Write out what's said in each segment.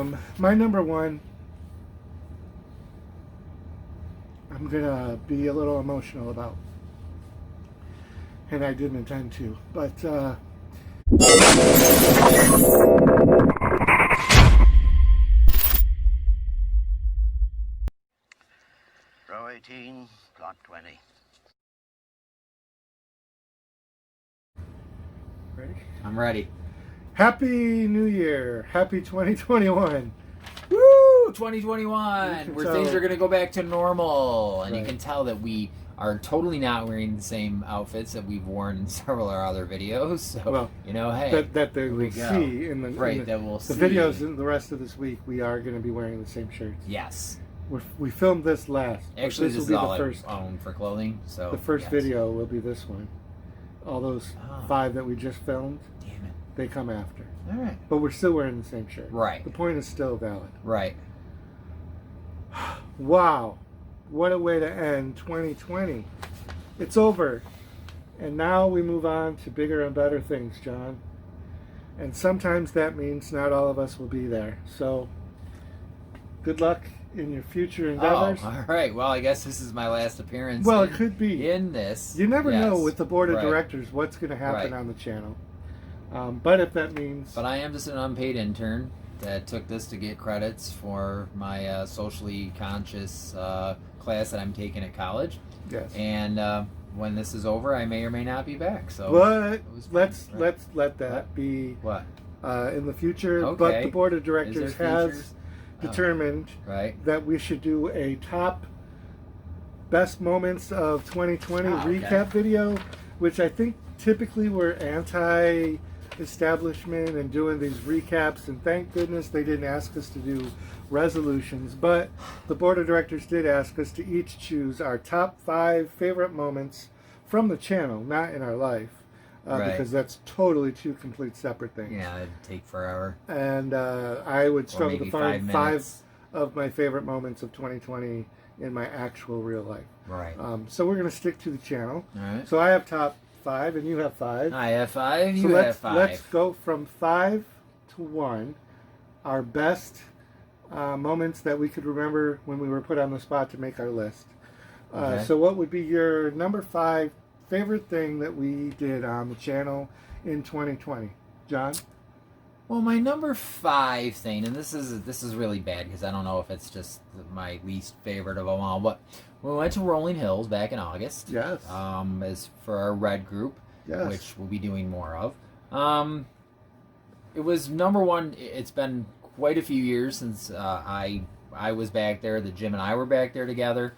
My number one, I'm gonna be a little emotional about, and I didn't intend to, but Row 18, plot 20. ready? I'm ready. Happy New Year! Happy 2021! Woo! 2021, where tell- things are going to go back to normal. And you Right. can tell that we are totally not wearing the same outfits that we've worn in several of our other videos. So, Well, you know, hey. That they here we will go. see in the Right, that we'll the see. videos in the rest of this week. We are going to be wearing the same shirts. Yes. We filmed this last. but Actually, this will is be all the first. I own for clothing. So The first yes. video will be this one. All those Oh. 5 that we just filmed, Damn it. they come after. All right. But we're still wearing the same shirt. Right. The point is still valid. Right. Wow. What a way to end 2020. It's over. And now we move on to bigger and better things, John. And sometimes that means not all of us will be there. So good luck in your future endeavors. Oh, all right. Well, I guess this is my last appearance. Well, it could be. in this. You never Yes. know with the board of Right. directors what's going to happen Right. on the channel. But if that means... But I am just an unpaid intern that took this to get credits for my socially conscious class that I'm taking at college. Yes. And when this is over, I may or may not be back. So But it was fun, let's right. let that be What? in the future. Okay. But the board of Is there directors features? has determined Right. that we should do a top best moments of 2020 Oh, okay. recap video, which I think typically we're anti-establishment and doing these recaps, and thank goodness they didn't ask us to do resolutions, but the board of directors did ask us to each choose our top 5 favorite moments from the channel, not in our life, Right. because that's totally 2 complete separate things. Yeah, it'd take forever. And I would Or struggle to maybe find 5 5 minutes. of my favorite moments of 2020 in my actual real life. Right. So we're going to stick to the channel. All right. So I have top 5 and you have 5. I have 5. So You have 5. let's go from 5 to 1. Our best moments that we could remember when we were put on the spot to make our list. Okay. So what would be your number 5 favorite thing that we did on the channel in 2020? John? Well, my number 5 thing, and this is really bad because I don't know if it's just my least favorite of them all, but we went to Rolling Hills back in August. Yes. As for our red group, Yes. which we'll be doing more of. It was number 1. It's been quite a few years since I was back there. The Jim and I were back there together.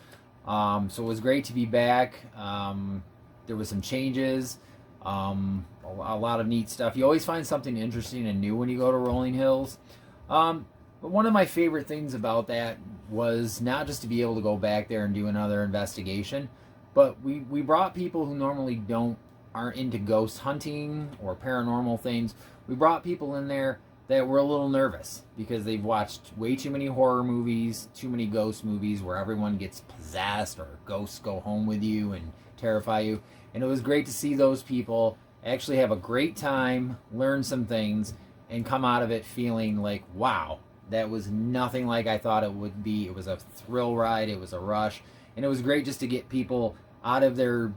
So it was great to be back. There was some changes. A lot of neat stuff. You always find something interesting and new when you go to Rolling Hills. But one of my favorite things about that was not just to be able to go back there and do another investigation, but we brought people who normally aren't into ghost hunting or paranormal things. We brought people in there that were a little nervous because they've watched way too many horror movies, too many ghost movies where everyone gets possessed or ghosts go home with you and terrify you. And it was great to see those people actually have a great time, learn some things, and come out of it feeling like, wow, that was nothing like I thought it would be. It was a thrill ride. It was a rush. And it was great just to get people out of their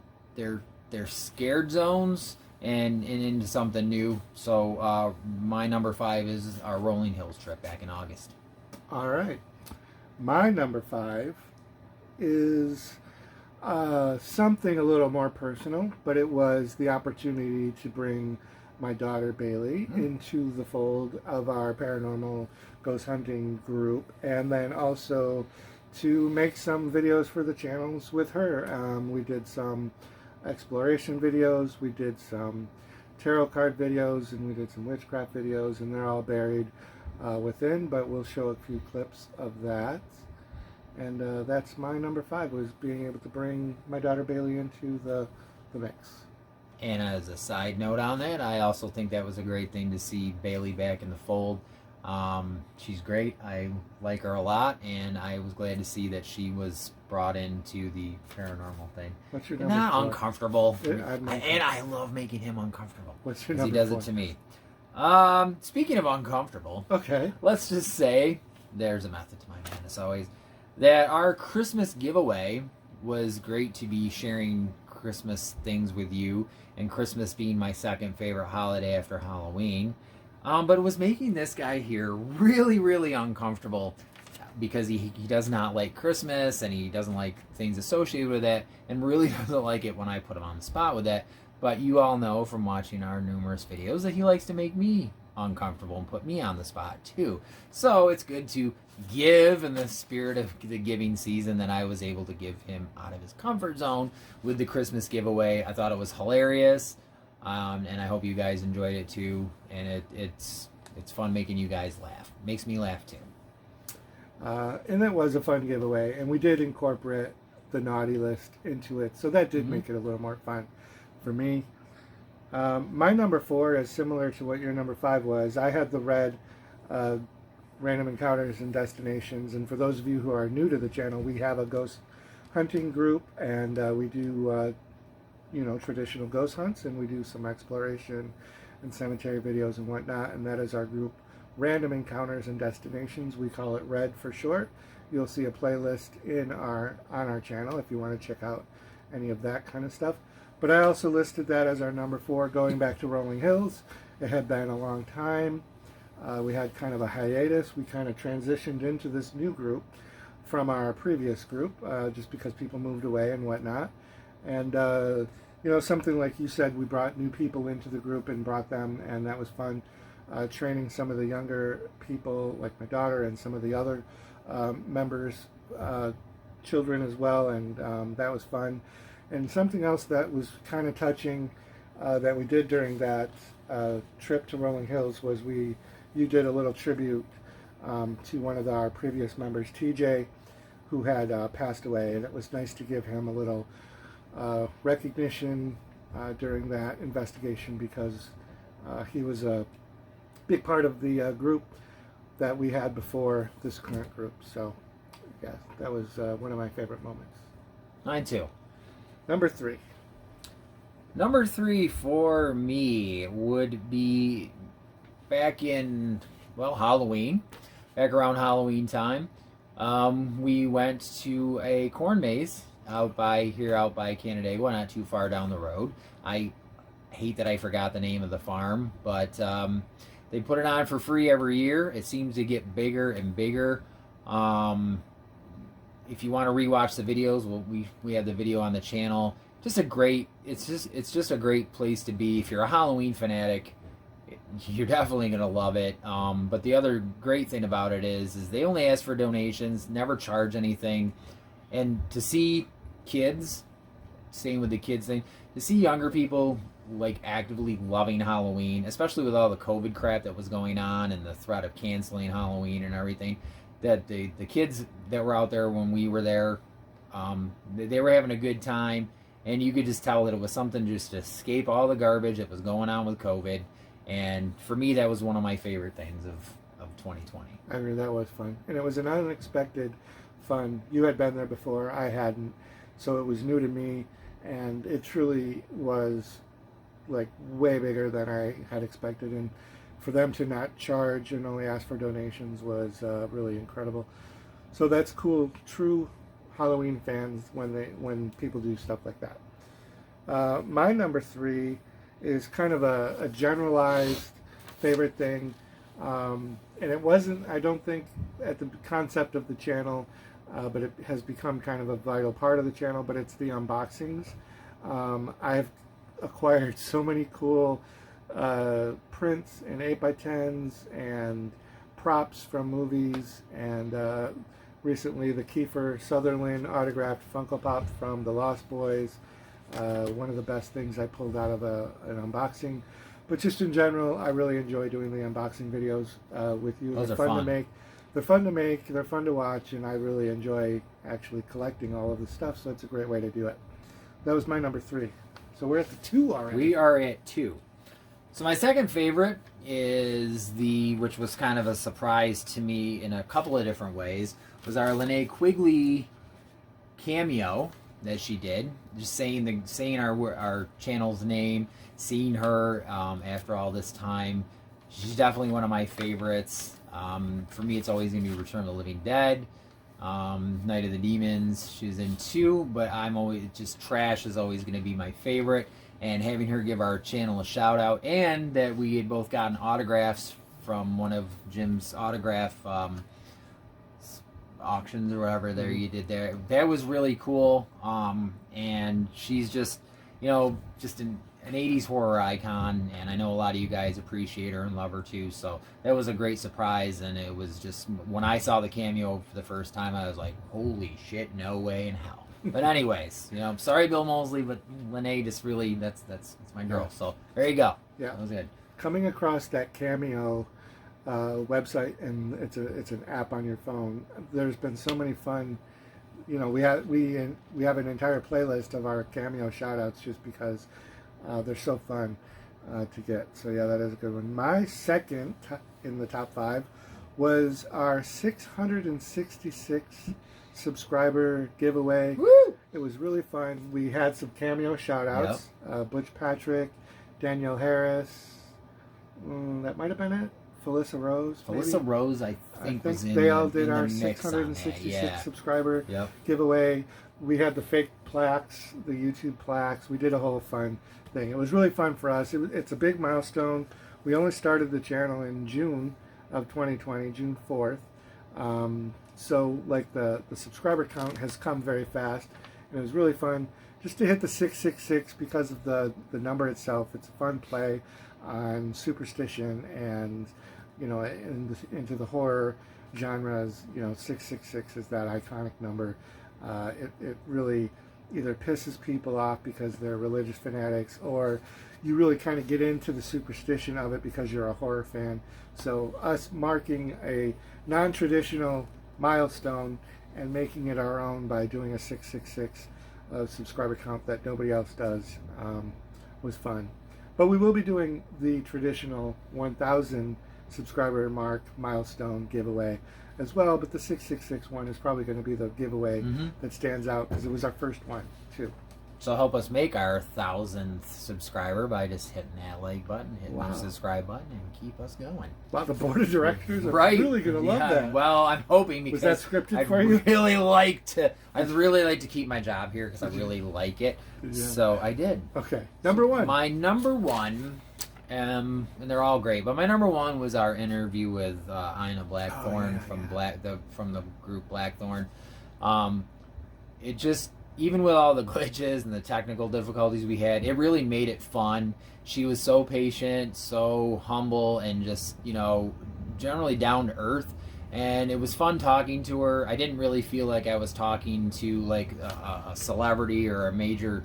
scared zones and into something new. So my number 5 is our Rolling Hills trip back in August. All right. My number 5 is something a little more personal, but it was the opportunity to bring my daughter Bailey into the fold of our paranormal ghost hunting group, and then also to make some videos for the channels with her. We did some exploration videos, we did some tarot card videos, and we did some witchcraft videos, and they're all buried within, but we'll show a few clips of that. And that's my number 5, was being able to bring my daughter Bailey into the mix. And as a side note on that, I also think that was a great thing to see Bailey back in the fold. She's great. I like her a lot, and I was glad to see that she was brought into the paranormal thing. What's your And number not 4? uncomfortable. Yeah, I'm And I love making him uncomfortable. What's your Because number he does 4? it to me. Speaking of uncomfortable, Okay. let's just say there's a method to my madness always. That our Christmas giveaway was great to be sharing Christmas things with you, and Christmas being my second favorite holiday after Halloween. But it was making this guy here really, really uncomfortable because he does not like Christmas and he doesn't like things associated with it, and really doesn't like it when I put him on the spot with that. But you all know from watching our numerous videos that he likes to make me uncomfortable and put me on the spot too. So it's good to give in the spirit of the giving season that I was able to give him out of his comfort zone with the Christmas giveaway. I thought it was hilarious, and I hope you guys enjoyed it too. And it's fun making you guys laugh. Makes me laugh too. And it was a fun giveaway, and we did incorporate the naughty list into it, so that did make it a little more fun for me. My number 4 is similar to what your number 5 was. I had the red Random Encounters and Destinations, and for those of you who are new to the channel, we have a ghost hunting group, and we do traditional ghost hunts, and we do some exploration and cemetery videos and whatnot, and that is our group, Random Encounters and Destinations. We call it RED for short. You'll see a playlist on our channel if you want to check out any of that kind of stuff. But I also listed that as our number 4, going back to Rolling Hills. It had been a long time. We had kind of a hiatus. We kind of transitioned into this new group from our previous group, just because people moved away and whatnot. And something like you said, we brought new people into the group and brought them, and that was fun. Training some of the younger people, like my daughter, and some of the other members, children as well, and that was fun. And something else that was kind of touching that we did during that trip to Rolling Hills was you did a little tribute to one of our previous members, TJ, who had passed away, and it was nice to give him a little recognition during that investigation, because he was a big part of the group that we had before this current group. So yeah, that was one of my favorite moments. Mine too. Number 3. Number 3 for me would be back in, Halloween. Back around Halloween time. We went to a corn maze out by Canandaigua, not too far down the road. I hate that I forgot the name of the farm, but they put it on for free every year. It seems to get bigger and bigger. If you want to rewatch the videos, we have the video on the channel. It's just a great place to be. If you're a Halloween fanatic, you're definitely gonna love it. But the other great thing about it is they only ask for donations, never charge anything, and to see kids, same with the kids thing, to see younger people like actively loving Halloween, especially with all the COVID crap that was going on and the threat of canceling Halloween and everything. That the kids that were out there when we were there, they were having a good time, and you could just tell that it was something just to escape all the garbage that was going on with COVID. And for me, that was one of my favorite things of 2020. I mean, that was fun, and it was an unexpected fun. You had been there before, I hadn't, so it was new to me, and it truly was like way bigger than I had expected. And for them to not charge and only ask for donations was really incredible. So that's cool. True Halloween fans when people do stuff like that. My number 3 is kind of a generalized favorite thing, and it wasn't, I don't think, at the concept of the channel, but it has become kind of a vital part of the channel. But it's the unboxings. I've acquired so many cool prints and 8x10s and props from movies, and recently the Kiefer Sutherland autographed Funko Pop from The Lost Boys, one of the best things I pulled out of an unboxing. But just in general, I really enjoy doing the unboxing videos with you. Those They're are fun fun to make. They're fun to make, they're fun to watch, and I really enjoy actually collecting all of the stuff, so it's a great way to do it. That was my number 3. So we're at the 2 already. We are at 2. So my second favorite is which was kind of a surprise to me in a couple of different ways, was our Linnea Quigley cameo that she did. Just saying our channel's name, seeing her after all this time. she's definitely one of my favorites. For me, it's always going to be Return of the Living Dead. Night of the Demons, she's in 2, but I'm always just Trash is always going to be my favorite. And having her give our channel a shout out, and that we had both gotten autographs from one of Jim's autograph auctions or whatever there you did there. That was really cool. And she's just, just an 80s horror icon, and I know a lot of you guys appreciate her and love her too, so that was a great surprise. And it was just, when I saw the cameo for the first time, I was like, holy shit, no way in hell. But anyways, I'm sorry, Bill Moseley, but Lene just really, that's my girl. Yeah. So there you go. Yeah, That was good. coming across that Cameo website, and it's an app on your phone. There's been so many fun. We have an entire playlist of our Cameo shout-outs just because they're so fun to get. So yeah, that is a good one. My second in the top 5 was our 666 subscriber giveaway. Woo! It was really fun. We had some Cameo shout-outs. Butch Patrick, Danielle Harris. That might have been it. Felissa Rose. Felissa Rose, I think was in they all the, did in the our mix on that. 666 Yeah. subscriber Yep. giveaway. We had the fake plaques, the YouTube plaques. We did a whole fun thing. It was really fun for us. It's a big milestone. We only started the channel in June of 2020, June 4th. So like the subscriber count has come very fast, and it was really fun just to hit the 666 because of the number itself. It's a fun play on superstition and into the horror genres. 666 is that iconic number. It really either pisses people off because they're religious fanatics, or you really kind of get into the superstition of it because you're a horror fan. So us marking a non-traditional milestone and making it our own by doing a 666 subscriber count that nobody else does was fun. But we will be doing the traditional 1,000 subscriber mark milestone giveaway as well, but the 666 one is probably going to be the giveaway that stands out because it was our first one too. So help us make our 1,000th subscriber by just hitting that like button, hitting Wow. the subscribe button, and keep us going. Wow, the board of directors are Right? really going to love Yeah, that. Well, I'm hoping because Was that scripted I'd for you? I'd really like to keep my job here because I really like it. Yeah. So I did. Okay, number one. My number one, and they're all great, but my number one was our interview with Ina Blackthorn from the group Blackthorn. It just, even with all the glitches and the technical difficulties we had, it really made it fun. She was so patient, so humble, and just generally down to earth. And it was fun talking to her. I didn't really feel like I was talking to like a celebrity or a major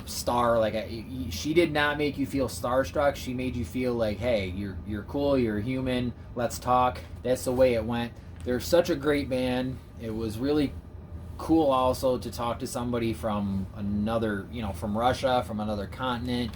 star. She did not make you feel starstruck. She made you feel like, hey, you're cool, you're human, let's talk. That's the way it went. They're such a great band. It was really cool also to talk to somebody from another, from Russia, from another continent,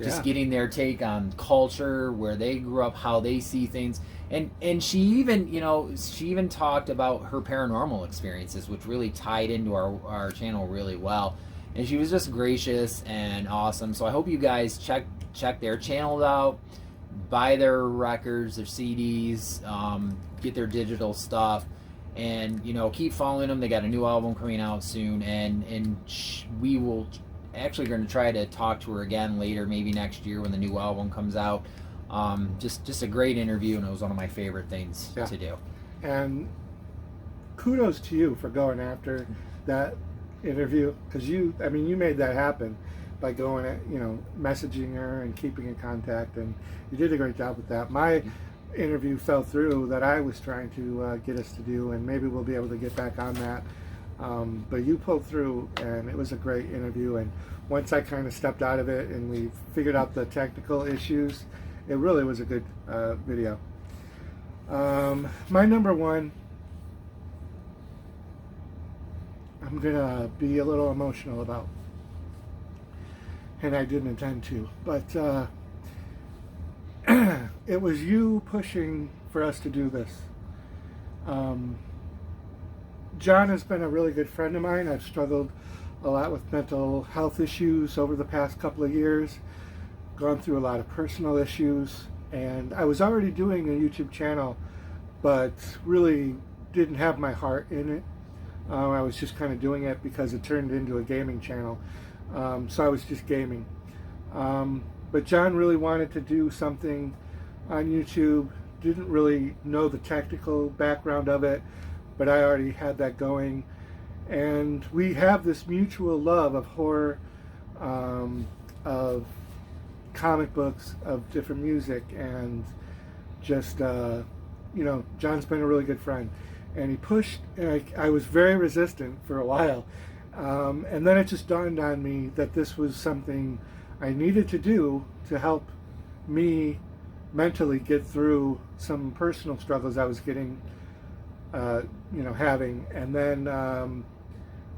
just getting their take on culture, where they grew up, how they see things. And she even talked about her paranormal experiences, which really tied into our channel really well. And she was just gracious and awesome. So I hope you guys check their channel out, buy their records, their CDs, get their digital stuff, and keep following them. They got a new album coming out soon, and we will actually going to try to talk to her again later, maybe next year when the new album comes out. Just a great interview, and it was one of my favorite things to do. And kudos to you for going after that interview, because you made that happen by going messaging her and keeping in contact, and you did a great job with that. My interview fell through that I was trying to get us to do, and maybe we'll be able to get back on that, but you pulled through, and it was a great interview. And once I kind of stepped out of it and we figured out the technical issues, it really was a good video. My number one, I'm gonna be a little emotional about, and I didn't intend to, but it was you pushing for us to do this. John has been a really good friend of mine. I've struggled a lot with mental health issues over the past couple of years, gone through a lot of personal issues, And I was already doing a YouTube channel, but really didn't have my heart in it. I was just kind of doing it because it turned into a gaming channel. So I was just gaming. But John really wanted to do something on YouTube. Didn't really know the technical background of it, but I already had that going. And we have this mutual love of horror, of comic books, of different music, and just, John's been a really good friend. And he pushed, and I was very resistant for a while. And then it just dawned on me that this was something I needed to do to help me mentally get through some personal struggles I was getting, having. And then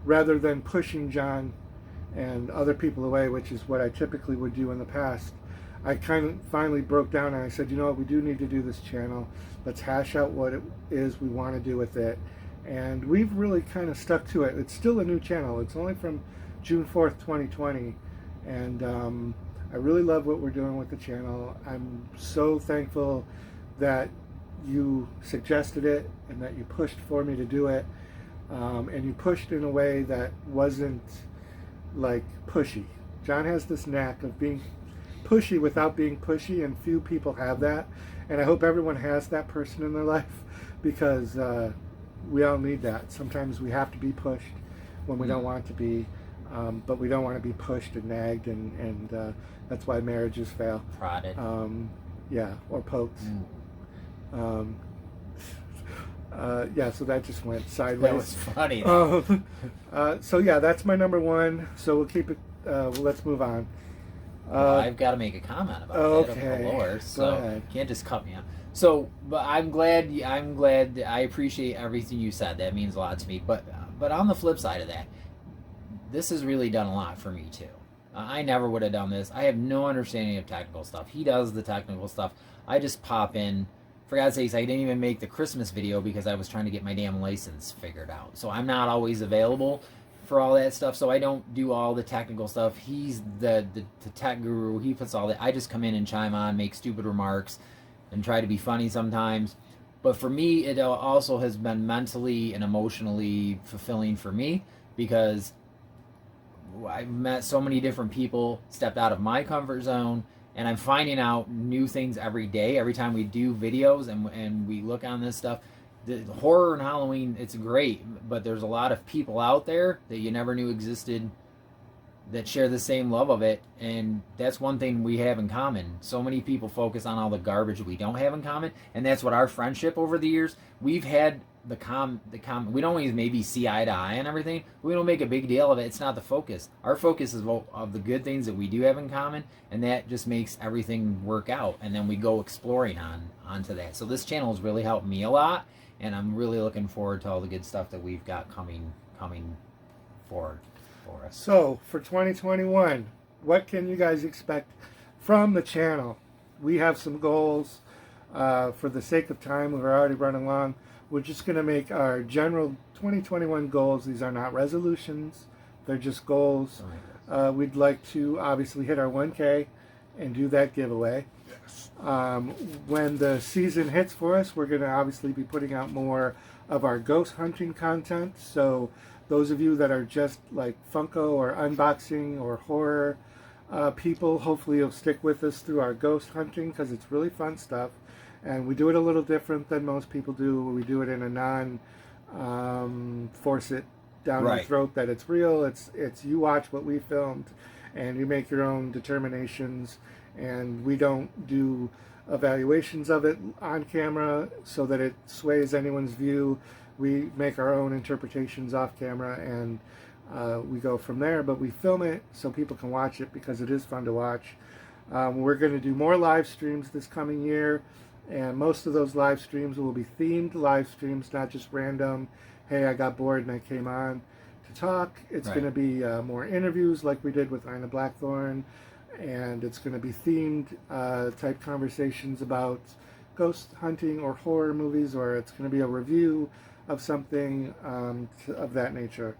rather than pushing John and other people away, which is what I typically would do in the past, I kind of finally broke down and I said, you know what, we do need to do this channel. Let's hash out what it is we want to do with it. And we've really kind of stuck to it. It's still a new channel. It's only from June 4th, 2020. And I really love what we're doing with the channel. I'm so thankful that you suggested it and that you pushed for me to do it. And you pushed in a way that wasn't like pushy. John has this knack of being pushy without being pushy, and few people have that. And I hope everyone has that person in their life, because we all need that. Sometimes we have to be pushed when we don't want to be, but we don't want to be pushed and nagged, and that's why marriages fail. Prodded. Or poked. So that just went sideways. That was funny. So yeah, that's my number one. So we'll keep it. Let's move on. Well, I've got to make a comment about that of the lore, so you can't just cut me off. So, but I'm glad. I appreciate everything you said. That means a lot to me. But on the flip side of that, this has really done a lot for me too. I never would have done this. I have no understanding of technical stuff. He does the technical stuff. I just pop in. For God's sakes, I didn't even make the Christmas video because I was trying to get my damn license figured out. So I'm not always available for all that stuff. So I don't do all the technical stuff. He's the tech guru. He puts all that. I just come in and chime on, make stupid remarks, and try to be funny sometimes. But for me, it also has been mentally and emotionally fulfilling for me, because I've met so many different people, stepped out of my comfort zone, and I'm finding out new things every day. Every time we do videos and we look on this stuff, the horror and Halloween, it's great, but there's a lot of people out there that you never knew existed that share the same love of it, and that's one thing we have in common. So many people focus on all the garbage we don't have in common, and that's what our friendship over the years, we've had the we don't always maybe see eye to eye on everything. We don't make a big deal of it. It's not the focus. Our focus is of the good things that we do have in common, and that just makes everything work out, and then we go exploring onto that. So this channel has really helped me a lot, and I'm really looking forward to all the good stuff that we've got coming forward for us. So for 2021, what can you guys expect from the channel? We have some goals. For the sake of time, we're already running long. We're just going to make our general 2021 goals. These are not resolutions. They're just goals. We'd like to obviously hit our 1K and do that giveaway. Yes. When the season hits for us, we're going to obviously be putting out more of our ghost hunting content. So those of you that are just like Funko or unboxing or horror people, hopefully you'll stick with us through our ghost hunting, because it's really fun stuff. And we do it a little different than most people do. We do it in a force it down your throat that it's real. It's you watch what we filmed, and you make your own determinations. And we don't do evaluations of it on camera so that it sways anyone's view. We make our own interpretations off camera, and we go from there. But we film it so people can watch it, because it is fun to watch. We're going to do more live streams this coming year. And most of those live streams will be themed live streams, not just random, hey, I got bored and I came on to talk. It's going to be more interviews like we did with Ina Blackthorn, and it's going to be themed type conversations about ghost hunting or horror movies, or it's going to be a review of something of that nature.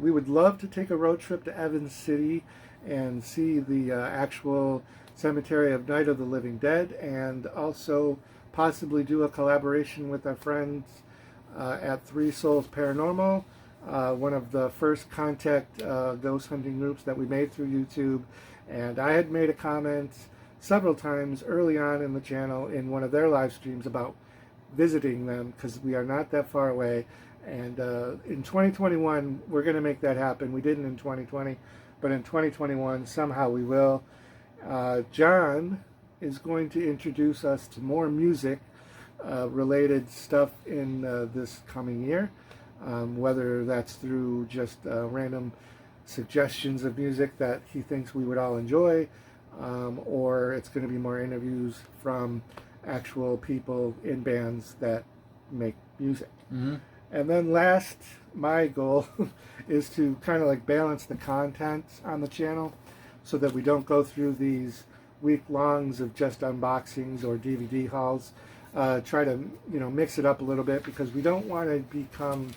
We would love to take a road trip to Evans City and see the actual Cemetery of Night of the Living Dead, and also possibly do a collaboration with our friends at Three Souls Paranormal, one of the first contact ghost hunting groups that we made through YouTube. And I had made a comment several times early on in the channel in one of their live streams about visiting them, because we are not that far away. And in 2021 we're going to make that happen. We didn't in 2020, but in 2021 somehow we will. John is going to introduce us to more music related stuff in this coming year, whether that's through just random suggestions of music that he thinks we would all enjoy, or it's going to be more interviews from actual people in bands that make music. Mm-hmm. And then last, my goal is to kind of like balance the content on the channel so that we don't go through these week-longs of just unboxings or DVD hauls. Try to, mix it up a little bit, because we don't want to become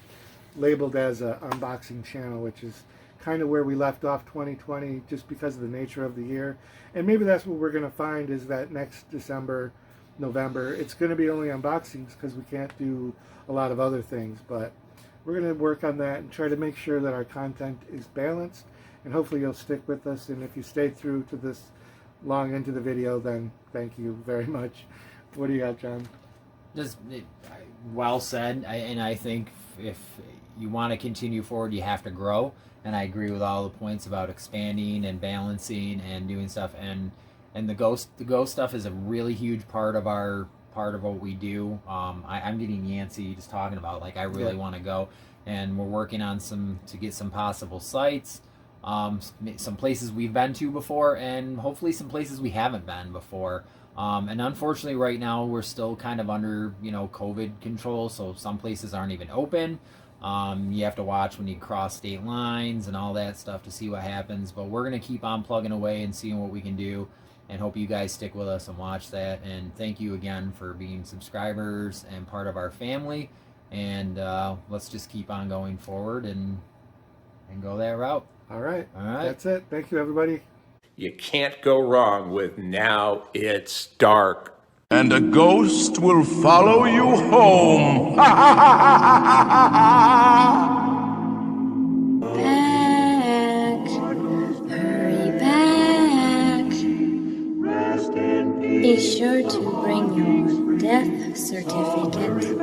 labeled as an unboxing channel, which is kind of where we left off 2020 just because of the nature of the year. And maybe that's what we're going to find, is that next December, November, it's going to be only unboxings because we can't do a lot of other things. But we're going to work on that and try to make sure that our content is balanced, and hopefully you'll stick with us. And if you stayed through to this long into the video, then thank you very much. What do you got, John? Just well said. And I think if you want to continue forward, you have to grow. And I agree with all the points about expanding and balancing and doing stuff. And the ghost stuff is a really huge part of what we do. I'm getting Yancey just talking about, like, I really want to go, and we're working on to get some possible sites, some places we've been to before, and hopefully some places we haven't been before. And unfortunately right now we're still kind of under COVID control, so some places aren't even open. You have to watch when you cross state lines and all that stuff to see what happens, but we're going to keep on plugging away and seeing what we can do, and hope you guys stick with us and watch that. And thank you again for being subscribers and part of our family, and let's just keep on going forward and go that route. All right. That's it. Thank you, everybody. You can't go wrong with Now It's Dark. And a ghost will follow you home. Back, hurry back. Be sure to bring your death certificate.